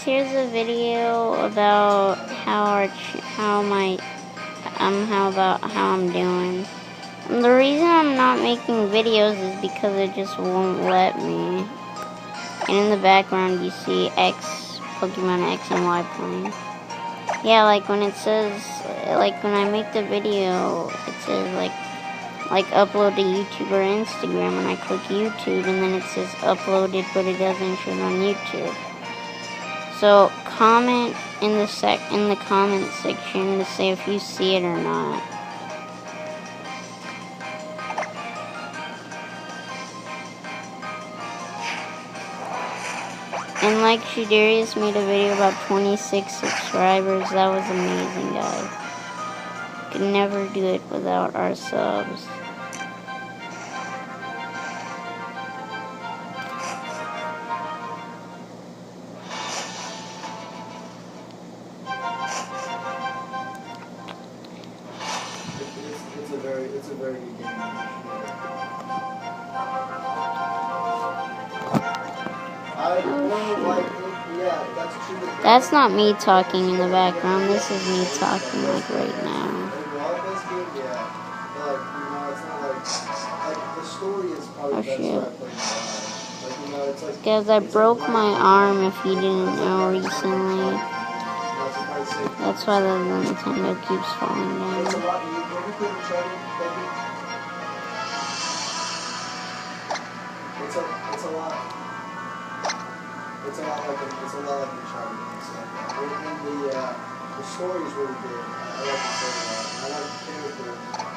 here's a video about how I'm doing. And the reason I'm not making videos is because it just won't let me. And in the background you see Pokemon X and Y playing. Yeah, like when it says, like when I make the video, it says like upload to YouTube or Instagram, and I click YouTube, and then it says uploaded, but it doesn't show it on YouTube. So comment in the comment section to say if you see it or not. And like Shadarius made a video about 26 subscribers. That was amazing, guys. Could never do it without our subs. It's a very good game. That's not me talking in the background. This is me talking like right now. Oh shit. Guys, I broke my arm if you didn't know recently. That's why the Nintendo keeps falling down. It's a lot like the Uncharted games. The story is really good. I like the story a lot. I like the character.